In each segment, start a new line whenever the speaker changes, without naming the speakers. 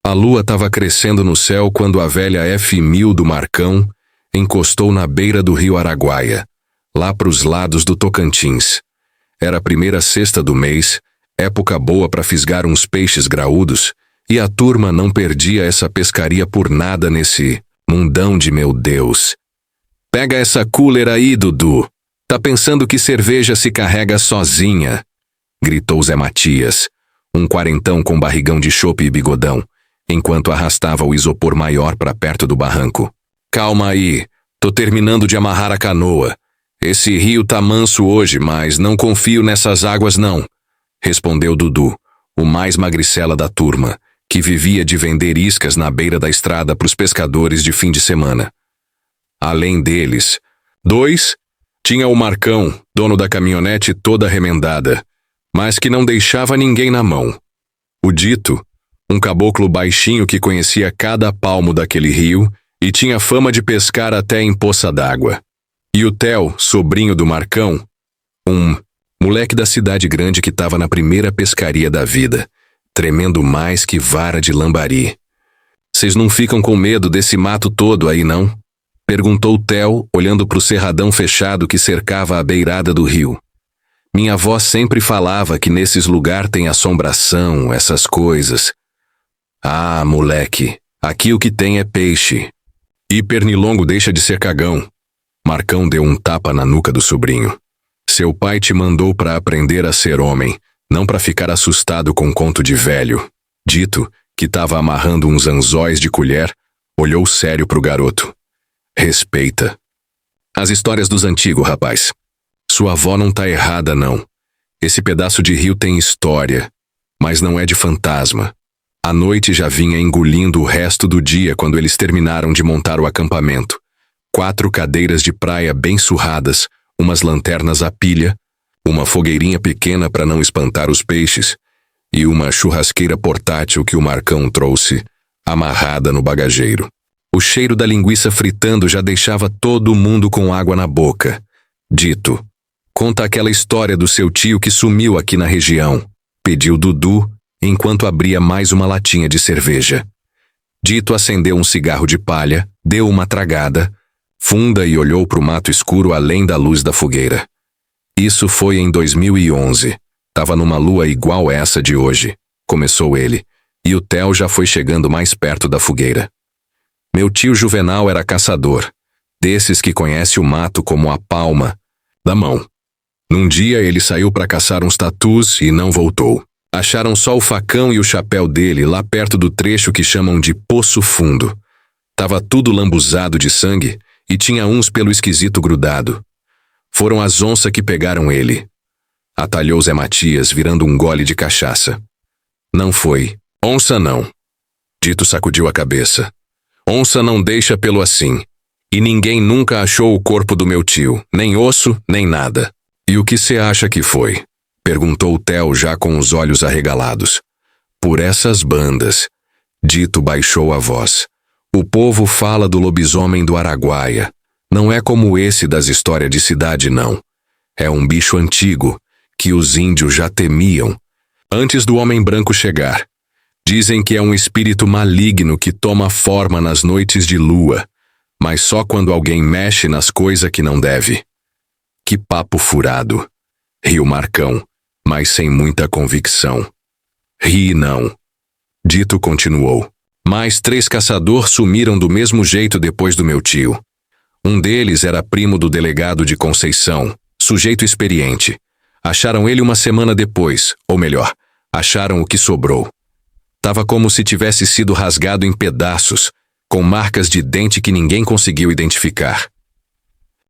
A lua estava crescendo no céu quando a velha F1000 do Marcão encostou na beira do rio Araguaia, lá pros lados do Tocantins. Era a primeira sexta do mês, época boa para fisgar uns peixes graúdos, e a turma não perdia essa pescaria por nada nesse mundão de meu Deus. Pega essa cooler aí, Dudu. Tá pensando que cerveja se carrega sozinha? Gritou Zé Matias, um quarentão com barrigão de chope e bigodão, enquanto arrastava o isopor maior para perto do barranco. Calma aí, tô terminando de amarrar a canoa. Esse rio tá manso hoje, mas não confio nessas águas não, respondeu Dudu, o mais magricela da turma, que vivia de vender iscas na beira da estrada pros pescadores de fim de semana. Além deles, dois, tinha o Marcão, dono da caminhonete toda remendada, mas que não deixava ninguém na mão. O Dito, um caboclo baixinho que conhecia cada palmo daquele rio e tinha fama de pescar até em poça d'água. E o Theo, sobrinho do Marcão, um moleque da cidade grande que estava na primeira pescaria da vida, tremendo mais que vara de lambari. Vocês não ficam com medo desse mato todo aí, não? Perguntou Theo, olhando pro cerradão fechado que cercava a beirada do rio. Minha avó sempre falava que nesses lugares tem assombração, essas coisas. Ah, moleque, aqui o que tem é peixe. E pernilongo deixa de ser cagão. Marcão deu um tapa na nuca do sobrinho. Seu pai te mandou para aprender a ser homem, não para ficar assustado com conto de velho. Dito, que estava amarrando uns anzóis de colher, olhou sério pro garoto. Respeita. As histórias dos antigos, rapaz. Sua avó não tá errada, não. Esse pedaço de rio tem história, mas não é de fantasma. A noite já vinha engolindo o resto do dia quando eles terminaram de montar o acampamento. 4 cadeiras de praia bem surradas, umas lanternas a pilha, uma fogueirinha pequena para não espantar os peixes e uma churrasqueira portátil que o Marcão trouxe, amarrada no bagageiro. O cheiro da linguiça fritando já deixava todo mundo com água na boca. Dito, conta aquela história do seu tio que sumiu aqui na região, pediu Dudu, enquanto abria mais uma latinha de cerveja. Dito acendeu um cigarro de palha, deu uma tragada, funda e olhou pro mato escuro além da luz da fogueira. Isso foi em 2011. Tava numa lua igual essa de hoje, começou ele, e o Theo já foi chegando mais perto da fogueira. Meu tio Juvenal era caçador, desses que conhece o mato como a palma da mão. Num dia ele saiu para caçar uns tatus e não voltou. Acharam só o facão e o chapéu dele lá perto do trecho que chamam de Poço Fundo. Tava tudo lambuzado de sangue e tinha uns pelo esquisito grudado. Foram as onças que pegaram ele. Atalhou Zé Matias, virando um gole de cachaça. Não foi. Onça não. Dito sacudiu a cabeça. Onça não deixa pelo assim. E ninguém nunca achou o corpo do meu tio, nem osso, nem nada. E o que cê acha que foi? Perguntou o Theo já com os olhos arregalados. Por essas bandas. Dito baixou a voz. O povo fala do lobisomem do Araguaia. Não é como esse das histórias de cidade, não. É um bicho antigo, que os índios já temiam, antes do homem branco chegar. Dizem que é um espírito maligno que toma forma nas noites de lua, mas só quando alguém mexe nas coisas que não deve. Que papo furado. Riu Marcão, mas sem muita convicção. Ri não. Dito continuou. Mais 3 caçadores sumiram do mesmo jeito depois do meu tio. Um deles era primo do delegado de Conceição, sujeito experiente. Acharam ele uma semana depois, ou melhor, acharam o que sobrou. Tava como se tivesse sido rasgado em pedaços, com marcas de dente que ninguém conseguiu identificar.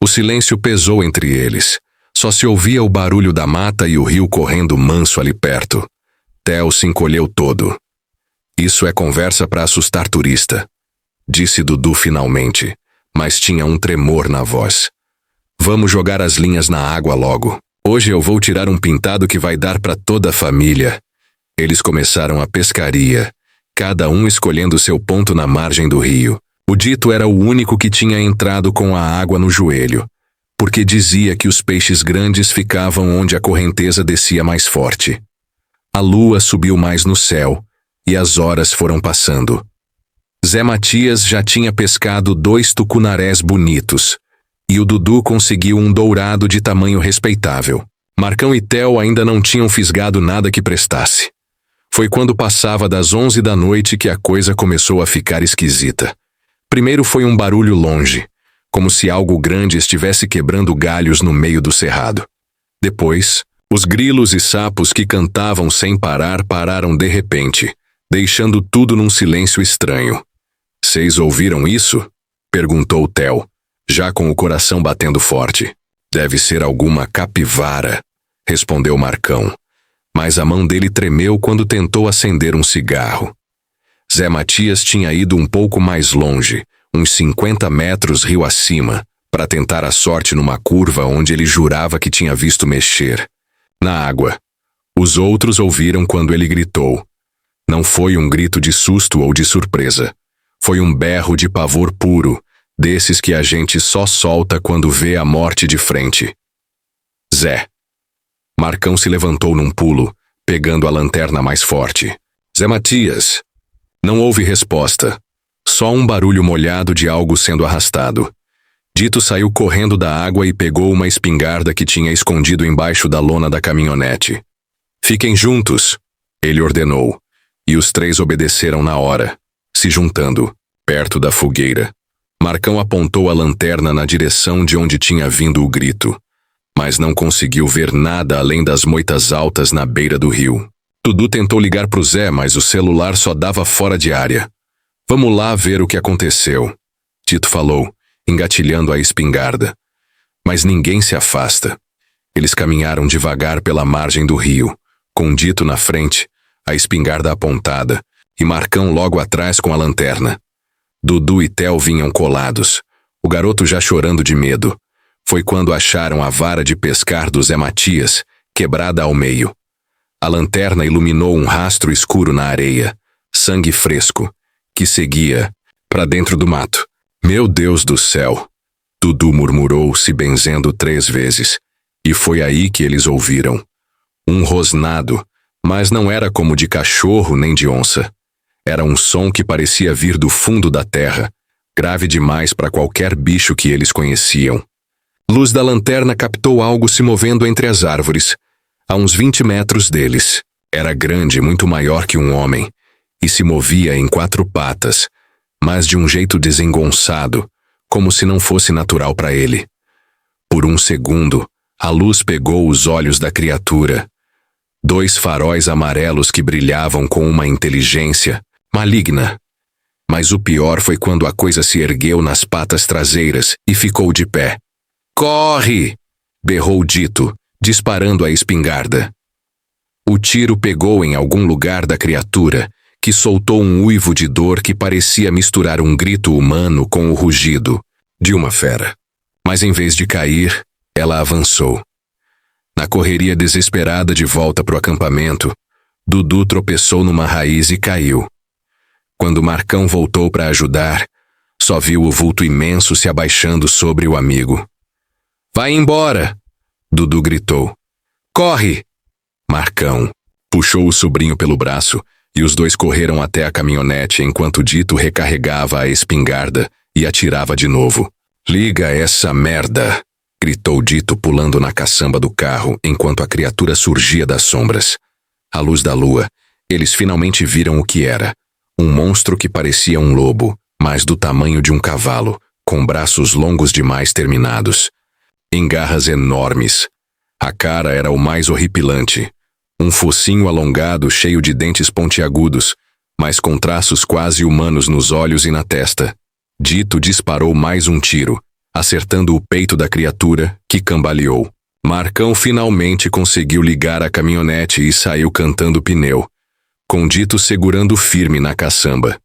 O silêncio pesou entre eles. Só se ouvia o barulho da mata e o rio correndo manso ali perto. Theo se encolheu todo. Isso é conversa para assustar turista, disse Dudu finalmente, mas tinha um tremor na voz. Vamos jogar as linhas na água logo. Hoje eu vou tirar um pintado que vai dar para toda a família. Eles começaram a pescaria, cada um escolhendo seu ponto na margem do rio. O Dito era o único que tinha entrado com a água no joelho, porque dizia que os peixes grandes ficavam onde a correnteza descia mais forte. A lua subiu mais no céu, e as horas foram passando. Zé Matias já tinha pescado 2 tucunarés bonitos, e o Dudu conseguiu um dourado de tamanho respeitável. Marcão e Theo ainda não tinham fisgado nada que prestasse. Foi quando passava das 11 da noite que a coisa começou a ficar esquisita. Primeiro foi um barulho longe, como se algo grande estivesse quebrando galhos no meio do cerrado. Depois, os grilos e sapos que cantavam sem parar pararam de repente, deixando tudo num silêncio estranho. "Vocês ouviram isso?" perguntou Theo, já com o coração batendo forte. "Deve ser alguma capivara", respondeu Marcão, mas a mão dele tremeu quando tentou acender um cigarro. Zé Matias tinha ido um pouco mais longe, uns 50 metros rio acima, para tentar a sorte numa curva onde ele jurava que tinha visto mexer na água. Os outros ouviram quando ele gritou. Não foi um grito de susto ou de surpresa. Foi um berro de pavor puro, desses que a gente só solta quando vê a morte de frente. "Zé." Marcão se levantou num pulo, pegando a lanterna mais forte. "Zé Matias." Não houve resposta. Só um barulho molhado de algo sendo arrastado. Dito saiu correndo da água e pegou uma espingarda que tinha escondido embaixo da lona da caminhonete. "Fiquem juntos", ele ordenou, e os 3 obedeceram na hora, se juntando, perto da fogueira. Marcão apontou a lanterna na direção de onde tinha vindo o grito, mas não conseguiu ver nada além das moitas altas na beira do rio. Dudu tentou ligar pro Zé, mas o celular só dava fora de área. "Vamos lá ver o que aconteceu", Tito falou, engatilhando a espingarda. Mas ninguém se afasta. Eles caminharam devagar pela margem do rio, com Dito na frente, a espingarda apontada, e Marcão logo atrás com a lanterna. Dudu e Theo vinham colados, o garoto já chorando de medo. Foi quando acharam a vara de pescar do Zé Matias, quebrada ao meio. A lanterna iluminou um rastro escuro na areia, sangue fresco, que seguia para dentro do mato. "Meu Deus do céu!" Dudu murmurou, se benzendo 3 vezes, e foi aí que eles ouviram. Um rosnado, mas não era como de cachorro nem de onça. Era um som que parecia vir do fundo da terra, grave demais para qualquer bicho que eles conheciam. Luz da lanterna captou algo se movendo entre as árvores, a uns 20 metros deles. Era grande, muito maior que um homem, e se movia em 4 patas, mas de um jeito desengonçado, como se não fosse natural para ele. Por um segundo, a luz pegou os olhos da criatura. 2 faróis amarelos que brilhavam com uma inteligência maligna. Mas o pior foi quando a coisa se ergueu nas patas traseiras e ficou de pé. "Corre!" berrou Dito, disparando a espingarda. O tiro pegou em algum lugar da criatura, que soltou um uivo de dor que parecia misturar um grito humano com o rugido de uma fera. Mas em vez de cair, ela avançou. Na correria desesperada de volta pro acampamento, Dudu tropeçou numa raiz e caiu. Quando Marcão voltou para ajudar, só viu o vulto imenso se abaixando sobre o amigo. "Vai embora!" Dudu gritou. "Corre!" Marcão puxou o sobrinho pelo braço e os 2 correram até a caminhonete enquanto Dito recarregava a espingarda e atirava de novo. "Liga essa merda!" gritou Dito pulando na caçamba do carro enquanto a criatura surgia das sombras. À luz da lua, eles finalmente viram o que era. Um monstro que parecia um lobo, mas do tamanho de um cavalo, com braços longos demais terminados. Em garras enormes. A cara era o mais horripilante. Um focinho alongado cheio de dentes pontiagudos, mas com traços quase humanos nos olhos e na testa. Dito disparou mais um tiro, acertando o peito da criatura, que cambaleou. Marcão finalmente conseguiu ligar a caminhonete e saiu cantando pneu, com Dito segurando firme na caçamba.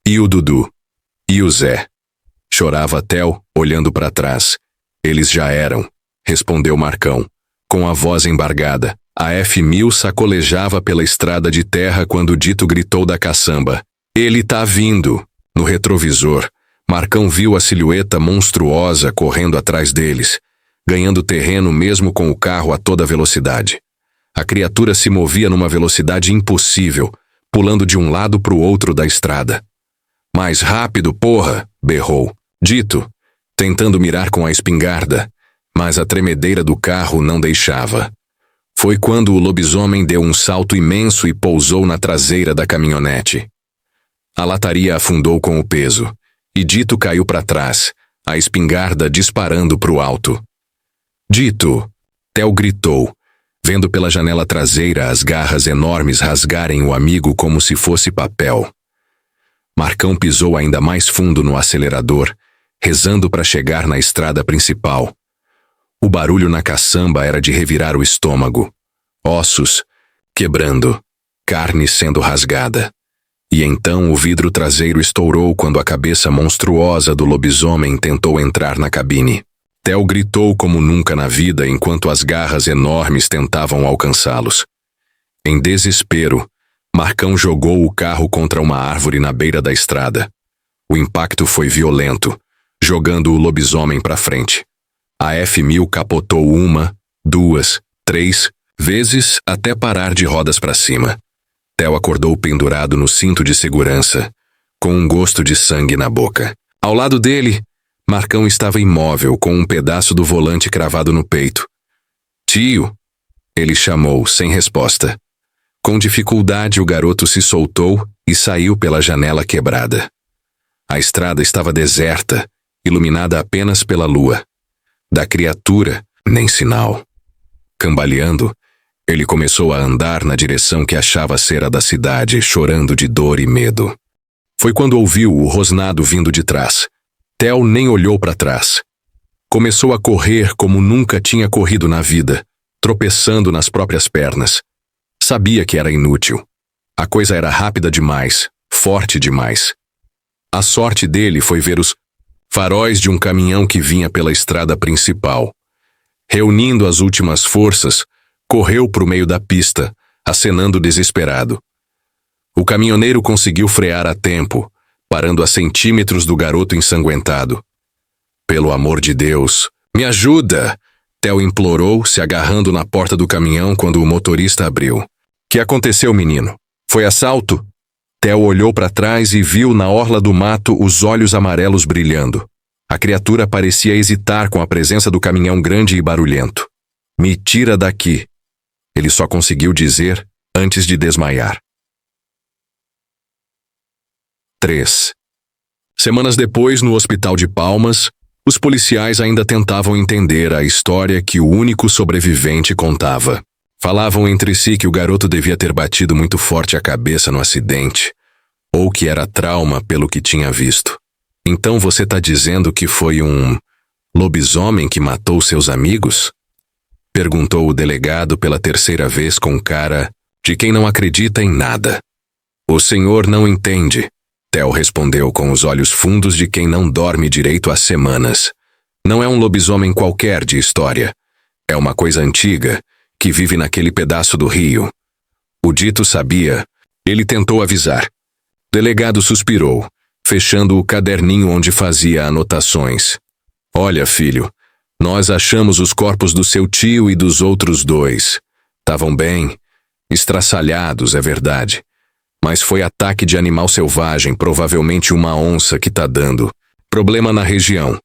"E o Dudu? E o Zé?" chorava Theo, olhando para trás. "Eles já eram", respondeu Marcão, com a voz embargada. A F1000 sacolejava pela estrada de terra quando Dito gritou da caçamba. "Ele tá vindo!" No retrovisor, Marcão viu a silhueta monstruosa correndo atrás deles, ganhando terreno mesmo com o carro a toda velocidade. A criatura se movia numa velocidade impossível, pulando de um lado para o outro da estrada. Mais rápido, porra! Berrou Dito, tentando mirar com a espingarda, mas a tremedeira do carro não deixava. Foi quando o lobisomem deu um salto imenso e pousou na traseira da caminhonete. A lataria afundou com o peso, e Dito caiu para trás, a espingarda disparando para o alto. Dito! Theo gritou, vendo pela janela traseira as garras enormes rasgarem o amigo como se fosse papel. Marcão pisou ainda mais fundo no acelerador, rezando para chegar na estrada principal. O barulho na caçamba era de revirar o estômago. Ossos quebrando, carne sendo rasgada. E então o vidro traseiro estourou quando a cabeça monstruosa do lobisomem tentou entrar na cabine. Theo gritou como nunca na vida enquanto as garras enormes tentavam alcançá-los. Em desespero, Marcão jogou o carro contra uma árvore na beira da estrada. O impacto foi violento, jogando o lobisomem para frente. A F1000 capotou 1, 2, 3 vezes até parar de rodas para cima. Theo acordou pendurado no cinto de segurança, com um gosto de sangue na boca. Ao lado dele, Marcão estava imóvel, com um pedaço do volante cravado no peito. Tio! Ele chamou, sem resposta. Com dificuldade, o garoto se soltou e saiu pela janela quebrada. A estrada estava deserta, iluminada apenas pela lua. Da criatura, nem sinal. Cambaleando, ele começou a andar na direção que achava ser a da cidade, chorando de dor e medo. Foi quando ouviu o rosnado vindo de trás. Theo nem olhou para trás. Começou a correr como nunca tinha corrido na vida, tropeçando nas próprias pernas. Sabia que era inútil. A coisa era rápida demais, forte demais. A sorte dele foi ver os faróis de um caminhão que vinha pela estrada principal. Reunindo as últimas forças, correu para o meio da pista, acenando desesperado. O caminhoneiro conseguiu frear a tempo, parando a centímetros do garoto ensanguentado. Pelo amor de Deus, me ajuda! Theo implorou, se agarrando na porta do caminhão quando o motorista abriu. Que aconteceu, menino? Foi assalto? Theo olhou para trás e viu na orla do mato os olhos amarelos brilhando. A criatura parecia hesitar com a presença do caminhão grande e barulhento. Me tira daqui! Ele só conseguiu dizer antes de desmaiar. 3. Semanas depois, no hospital de Palmas, os policiais ainda tentavam entender a história que o único sobrevivente contava. Falavam entre si que o garoto devia ter batido muito forte a cabeça no acidente, ou que era trauma pelo que tinha visto. Então você tá dizendo que foi um lobisomem que matou seus amigos? Perguntou o delegado pela terceira vez com cara de quem não acredita em nada. O senhor não entende, Theo respondeu com os olhos fundos de quem não dorme direito há semanas. Não é um lobisomem qualquer de história. É uma coisa antiga, que vive naquele pedaço do rio. O Dito sabia. Ele tentou avisar. Delegado suspirou, fechando o caderninho onde fazia anotações. Olha, filho, nós achamos os corpos do seu tio e dos outros 2. Estavam bem, estraçalhados, é verdade. Mas foi ataque de animal selvagem, provavelmente uma onça que tá dando. Problema na região.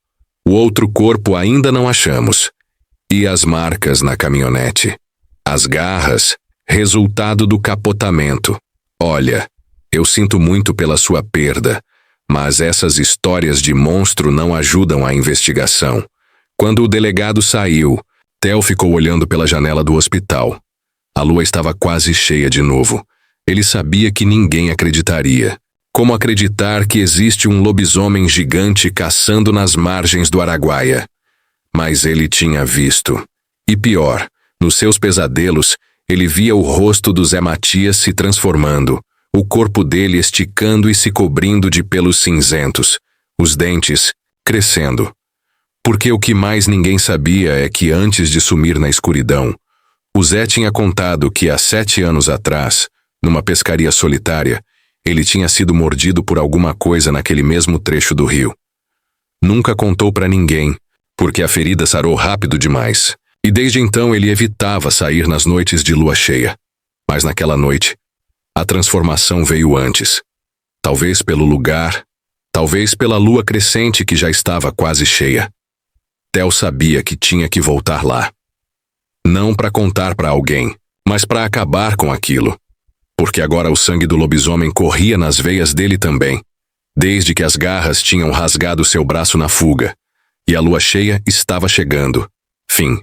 O outro corpo ainda não achamos. E as marcas na caminhonete? As garras, resultado do capotamento. Olha, eu sinto muito pela sua perda, mas essas histórias de monstro não ajudam a investigação. Quando o delegado saiu, Theo ficou olhando pela janela do hospital. A lua estava quase cheia de novo. Ele sabia que ninguém acreditaria. Como acreditar que existe um lobisomem gigante caçando nas margens do Araguaia? Mas ele tinha visto. E pior, nos seus pesadelos, ele via o rosto do Zé Matias se transformando, o corpo dele esticando e se cobrindo de pelos cinzentos, os dentes crescendo. Porque o que mais ninguém sabia é que antes de sumir na escuridão, o Zé tinha contado que há 7 anos atrás, numa pescaria solitária, ele tinha sido mordido por alguma coisa naquele mesmo trecho do rio. Nunca contou para ninguém, porque a ferida sarou rápido demais, e desde então ele evitava sair nas noites de lua cheia. Mas naquela noite, A transformação veio antes. Talvez pelo lugar, talvez pela lua crescente que já estava quase cheia. Theo sabia que tinha que voltar lá. Não para contar para alguém, mas para acabar com aquilo. Porque agora o sangue do lobisomem corria nas veias dele também, desde que as garras tinham rasgado seu braço na fuga. E a lua cheia estava chegando. Fim.